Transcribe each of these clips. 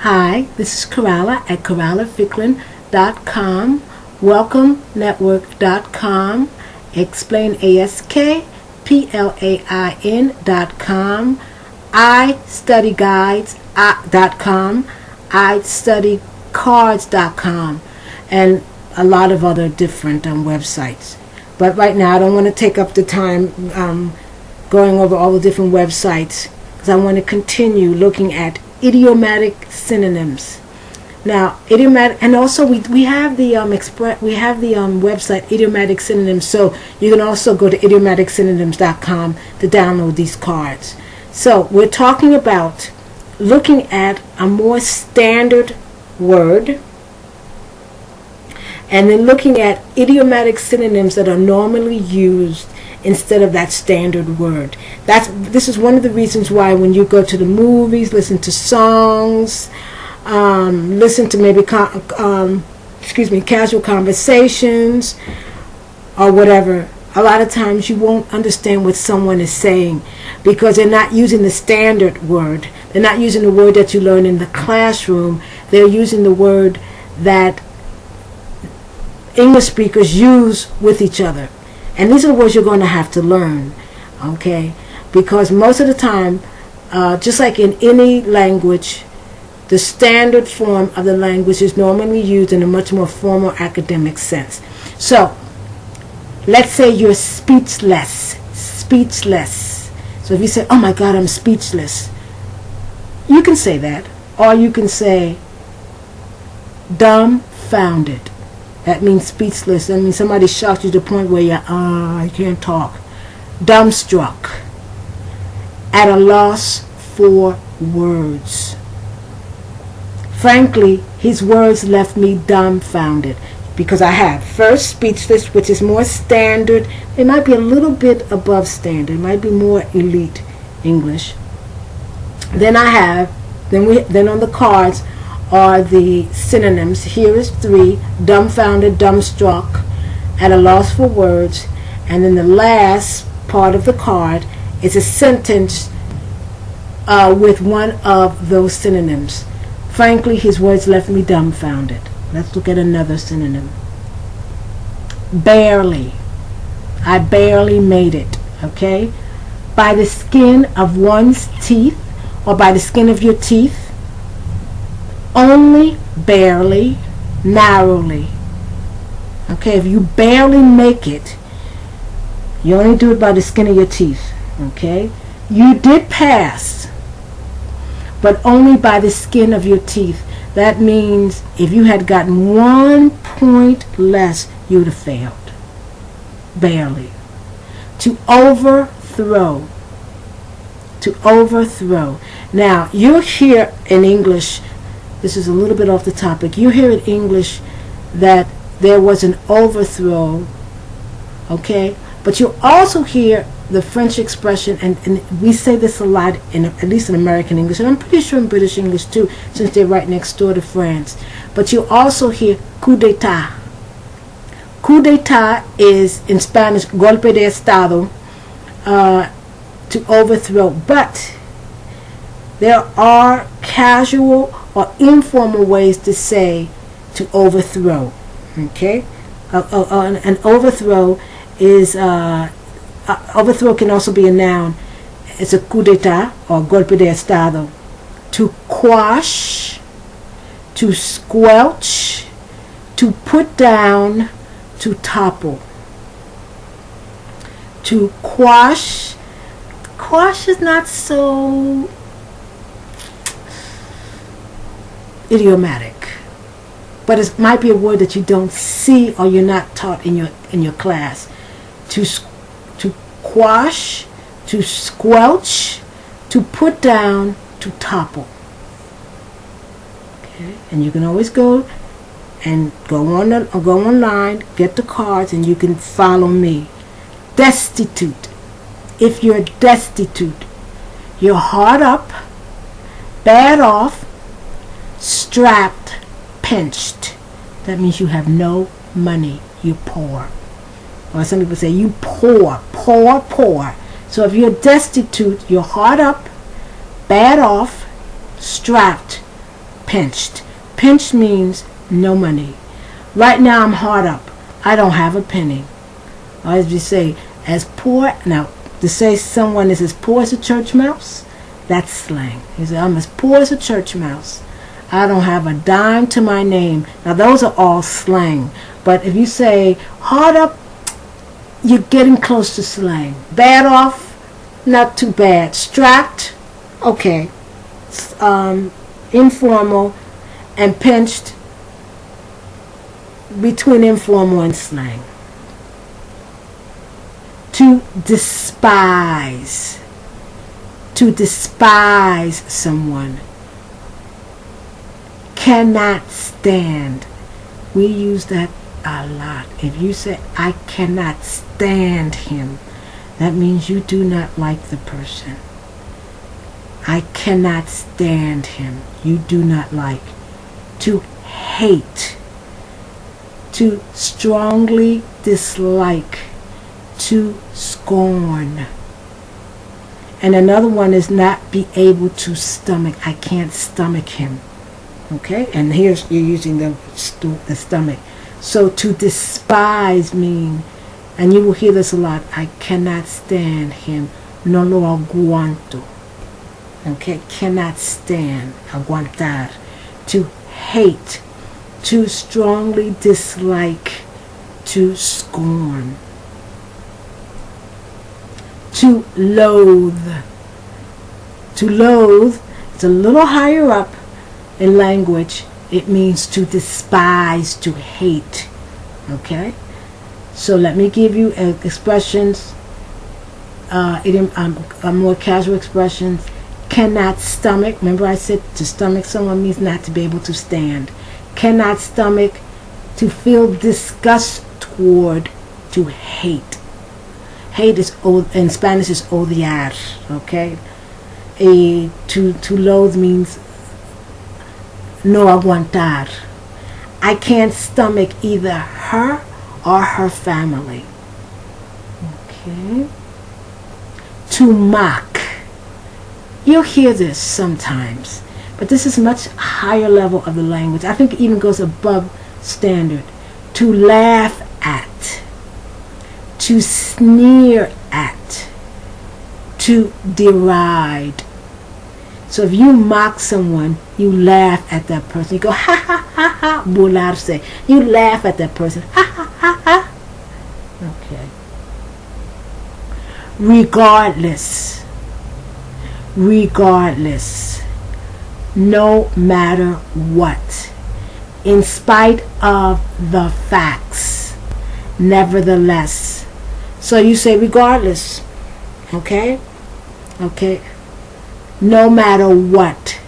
Hi, this is Coralla at CorallaFicklin.com, WelcomeNetwork.com, ExplainAskPlain.com, iStudyGuides.com, iStudyCards.com, and a lot of other different websites. But right now I don't want to take up the time going over all the different websites, because I want to continue looking at idiomatic synonyms. Now, idiomatic, and also we have the website idiomatic synonyms, so you can also go to idiomatic-synonyms.com to download these cards. So we're talking about looking at a more standard word, and then looking at idiomatic synonyms that are normally used instead of that standard word. This is one of the reasons why when you go to the movies, listen to songs, listen to maybe casual conversations or whatever, a lot of times you won't understand what someone is saying because they're not using the standard word. They're not using the word that you learn in the classroom. They're using the word that English speakers use with each other. And these are the words you're going to have to learn, okay? Because most of the time, just like in any language, the standard form of the language is normally used in a much more formal academic sense. So, let's say you're speechless. So if you say, oh my God, I'm speechless, you can say that. Or you can say, dumbfounded. That means speechless. That means somebody shocked you to the point where you can't talk. Dumbstruck. At a loss for words. Frankly, his words left me dumbfounded. Because I have first speechless, which is more standard. It might be a little bit above standard. It might be more elite English. Then I have, then on the cards are the synonyms. Here is 3: dumbfounded, dumbstruck, at a loss for words, and then the last part of the card is a sentence with one of those synonyms. Frankly, his words left me dumbfounded. Let's look at another synonym. Barely. I barely made it. Okay? By the skin of one's teeth, or by the skin of your teeth. Only, barely, narrowly. Okay, if you barely make it, you only do it by the skin of your teeth. Okay? You did pass, but only by the skin of your teeth. That means if you had gotten 1 point less, you would have failed. Barely. To overthrow. To overthrow. Now, you'll hear in English, this is a little bit off the topic, you hear in English that there was an overthrow, okay? But you also hear the French expression, and we say this a lot, at least in American English, and I'm pretty sure in British English too, since they're right next door to France. But you also hear coup d'etat. Coup d'etat is, in Spanish, golpe de estado, to overthrow. But there are casual or informal ways to say to overthrow. Okay? An overthrow is overthrow can also be a noun. It's a coup d'etat or golpe de estado. To quash, to squelch, to put down, to topple. To quash. Quash is not so idiomatic, but it might be a word that you don't see or you're not taught in your class. To quash, to squelch, to put down, to topple. Okay, and you can always go online, get the cards, and you can follow me. Destitute. If you're destitute, you're hard up, bad off, strapped, pinched. That means you have no money. You're poor. Or some people say you poor. So if you're destitute, you're hard up, bad off, strapped, pinched. Pinched means no money. Right now I'm hard up. I don't have a penny. Or as we say, as poor. Now, to say someone is as poor as a church mouse, that's slang. He said, I'm as poor as a church mouse. I don't have a dime to my name. Now, those are all slang. But if you say hard up, you're getting close to slang. Bad off, not too bad. Strapped, okay. Informal and pinched, between informal and slang. To despise. To despise someone. Cannot stand. We use that a lot. If you say, I cannot stand him, that means you do not like the person. I cannot stand him. You do not like. To hate. To strongly dislike. To scorn. And another one is not be able to stomach. I can't stomach him. Okay? And here's you're using the stomach. So to despise mean, and you will hear this a lot, I cannot stand him. No lo aguanto. Okay? Cannot stand. Aguantar. To hate. To strongly dislike. To scorn. To loathe. To loathe, it's a little higher up in language. It means to despise, to hate. Okay? So let me give you expressions, more casual expressions. Cannot stomach. Remember I said to stomach someone means not to be able to stand. Cannot stomach, to feel disgust toward, to hate. Hate is in Spanish is odiar. Okay? To loathe means no aguantar. I can't stomach either her or her family. Okay? To mock. You'll hear this sometimes, but this is much higher level of the language. I think it even goes above standard. To laugh at. To sneer at. To deride. So if you mock someone, you laugh at that person. You go, ha ha ha ha, burlarse. You laugh at that person. Ha ha ha ha. Okay. Regardless. Regardless. No matter what. In spite of the facts. Nevertheless. So you say regardless. Okay? Okay. No matter what,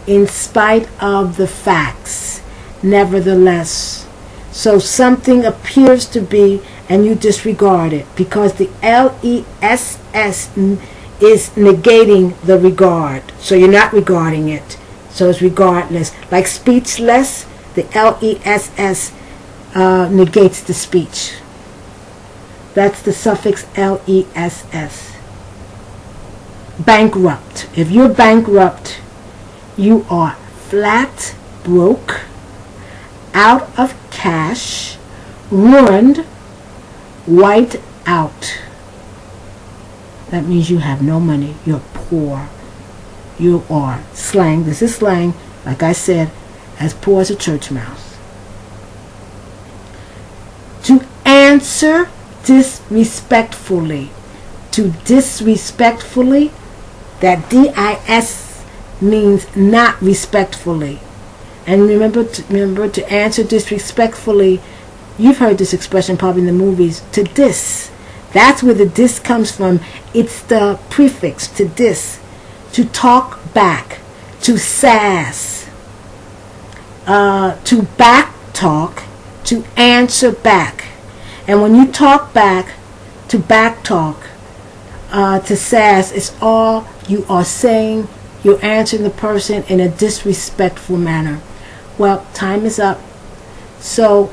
in spite of the facts, nevertheless. So something appears to be, and you disregard it, because the LESS is negating the regard. So you're not regarding it. So it's regardless. Like speechless, the LESS negates the speech. That's the suffix LESS. Bankrupt. If you're bankrupt, you are flat broke, out of cash, ruined, wiped out. That means you have no money. You're poor. You are slang. This is slang, like I said, as poor as a church mouse. To answer disrespectfully. To disrespectfully, that DIS means not respectfully. And remember to answer disrespectfully. You've heard this expression probably in the movies. To dis. That's where the dis comes from. It's the prefix to dis. To talk back. To sass. To back talk. To answer back. And when you talk back, to back talk, to sass, it's all you are saying. You're answering the person in a disrespectful manner. Well, time is up. So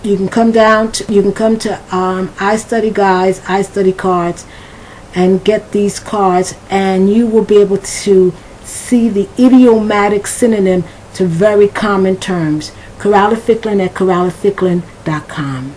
you can come to I Study Guys, I Study Cards, and get these cards, and you will be able to see the idiomatic synonym to very common terms. Corralificklin at corralificklin.com.